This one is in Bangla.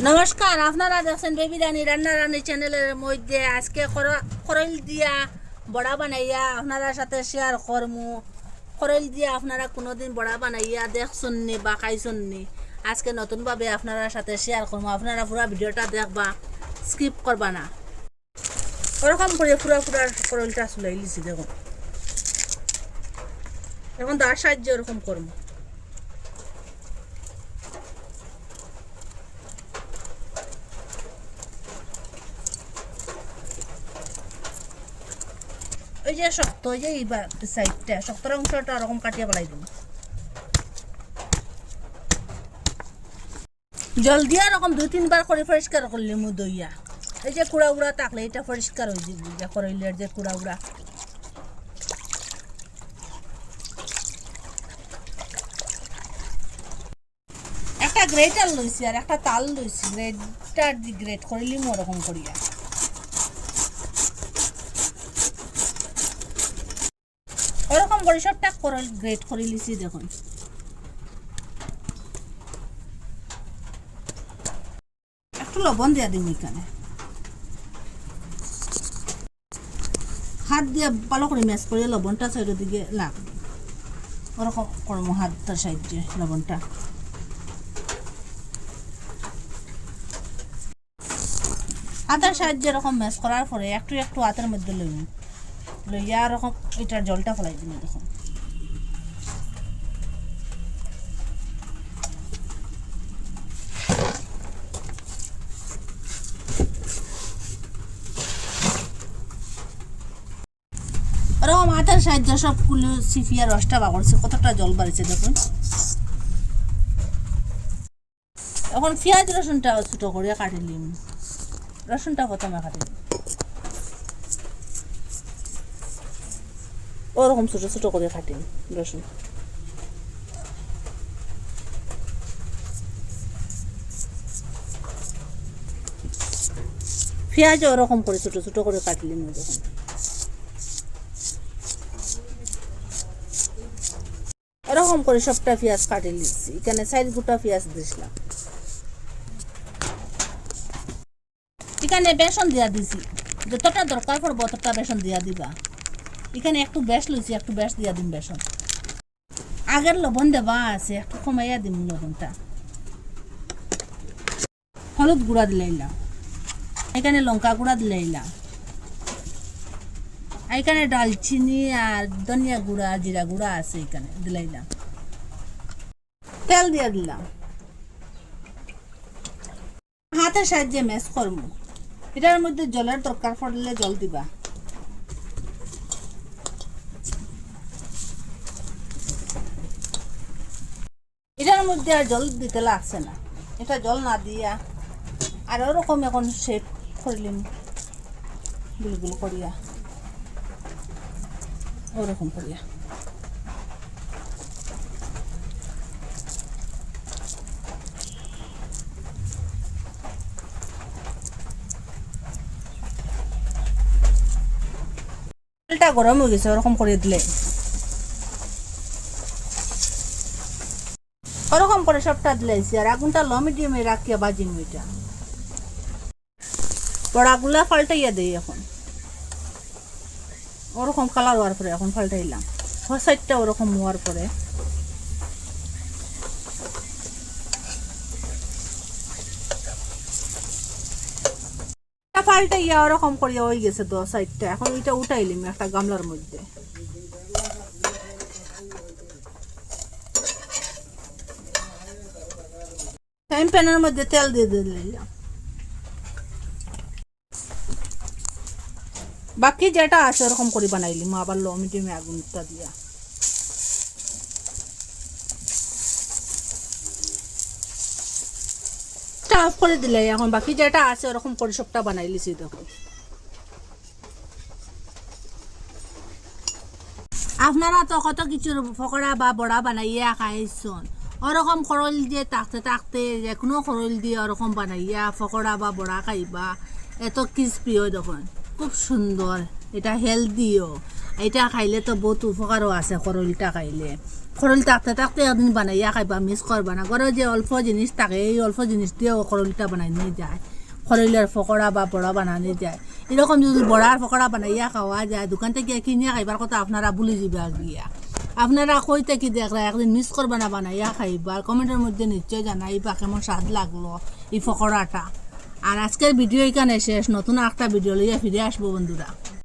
নমস্কার, আপনারা দেখছেন বেবি রানী রান্না রানী চ্যানেলের মধ্যে আজকে খরল দিয়া বড়া বানাইয়া আপনারা সাথে শেয়ার করমু। খরল দিয়া আপনারা কোনোদিন বড়া বানাইয়া দেখছেন নি বা খাইছেন নি, আজকে নতুনভাবে আপনারা সাথে শেয়ার করবো। আপনারা পুরো ভিডিওটা দেখবা, স্কিপ করবা না। ওরকম করে পুরা খরলটা চুলাই লিছি দেখুন। এখন দাঁড় সাহায্যে ওরকম করবো। ওই যে শক্ত, ওই যে সাইডটা শক্তর অংশটা ওরকম কাটিয়ে ফেলাই দেবো। জল দিয়া এরকম 2-3 বার করে পরিষ্কার করলে মু দইয়া এই যে কুড়া উড়া থাকলে এটা পরিষ্কার হয়ে যাবে। যে করইলের যে কুড়া উড়া, একটা গ্রেটার লইছি আর একটা তাল লইছি। গ্রেটার দি গ্রেট করিলি মু ওরকম করিয়া ওরকম করে সবটা করে গ্রেট করে লিছি দেখুন। একটু লবণ দিয়া দিব এখানে, হাত দিয়ে ভালো করে ম্যাশ করে লবণটা সাইডের দিকে লাগবে। ওরকম করবো হাতটার সাহায্যে লবণটা। হাতের সাহায্যে এরকম ম্যাশ করার পরে একটু একটু হাতের মধ্যে লইয়া এরকম এটার জলটা ফেলাই দিন দেখুন। ওরকম হাতের সাহায্যে সবগুলো সিফিয়া রসটা বাগড়ছে, কতটা জল বাড়িছে দেখুন। এখন পেঁয়াজ রসুনটা ছোটো করে কাটি নিম। রসুনটা প্রথমে কাটি ওরকম ছোটো ছোটো করে কাটি রসুন। পেঁয়াজ ওরকম করে ছোটো ছোটো করে কাটলিম দেখুন। এরকম করে সবটা পেঁয়াজ কাটি নিচ্ছি। এখানে 4 গোটা পেঁয়াজ দিছিলাম। এখানে বেসন দিয়া দিছি, যতটা দরকার পড়বো ততটা বেসন দিয়া দিবা। এখানে একটু বেশ লইছি, একটু বেশ দিয়া দিম বেসন। আগের লবণ দেবা আছে, একটু কমাইয়া দিম লবণটা। হলুদ গুঁড়া দিলাইলাম, এখানে লঙ্কা গুঁড়া দিলাইলাম, এখানে ডালচিনি আর ধনিয়া গুঁড়া জিরা গুঁড়া আছে এখানে দিলাইলাম। তেল দিয়া দিলাম, হাতের সাহায্যে ম্যাশ করবো। এটার মধ্যে জলের দরকার পড়লে জল দিবা। এটার মধ্যে আর জল দিতে লাগছে না, এটা জল না দিয়া আর ওরকম এখন শেপ করলিম গুলগুল করিয়া ওরকম করিয়া। তেলটা গরম হয়ে গেছে, ওরকম করে দিলে ওরকম করে সবটা দিলাইছি। আর আগুনটা লো মিডিয়ামে রাখিয়া বাজিম। ওইটা বড়াগুলা পাল্টাইয়া দেই এখন। ওরকম কালার হওয়ার পরে এখন পাল্টাইলাম। সাইডটা ওরকম হওয়ার পরে পাল্টাইয়া ওরকম করিয়া হয়ে গেছে 2 সাইডটা। এখন ওইটা উঠাইলিম একটা গামলার মধ্যে। ফ্রাইং প্যানের মধ্যে তেল দিয়ে দিলাম। বাকি যেটা আছে ওরকম করে বানাইলিম আবার লো মিডিয়ামে আগুনটা দিয়া। অফ করে দিলে এখন বাকি যেটা আছে ওরকম করে সবটা বানাইলিছি দেখো। আপনারা তো কত কিছুর পকোড়া বা বড়া বানাইয়া খাইছেন। ওরকম খরল দিয়ে থাকতে থাকতে যে কোনো খরল দিয়ে ওরকম বানাইয়া পকোড়া বা বড়া খাইবা, এত ক্রিস্পি হয় দেখুন, খুব সুন্দর। এটা হেলদিও। এইটা খাইলে তো বহুত উপকারও আছে খরলটা খাইলে। খরল থাকতে থাকতে একদিন বানাইয়া খাইবা, মিস করবা না। ঘরে যে অল্প জিনিস থাকে এই অল্প জিনিস দিয়েও খরলটা বানাই নিয়ে যায়, খরলের পকোড়া বা বড়া বানানো যায়। এরকম যদি বড়ার পকোড়া বানাইয়া খাওয়া যায়, দোকান থেকে কিনিয়া খাইবার কথা আপনারা ভুলে যাবা গিয়া। আপনারা কইতে কি দেখরা একদিন মিস করবা না, বানাইয়া খাইবা। কমেন্টের মধ্যে নিশ্চয় জানাইবা কেমন স্বাদ লাগলো এই পকোড়াটা। আর আজকের ভিডিও এখানে শেষ, নতুন একটা ভিডিও লইয়া ফিরে আসবো বন্ধুরা।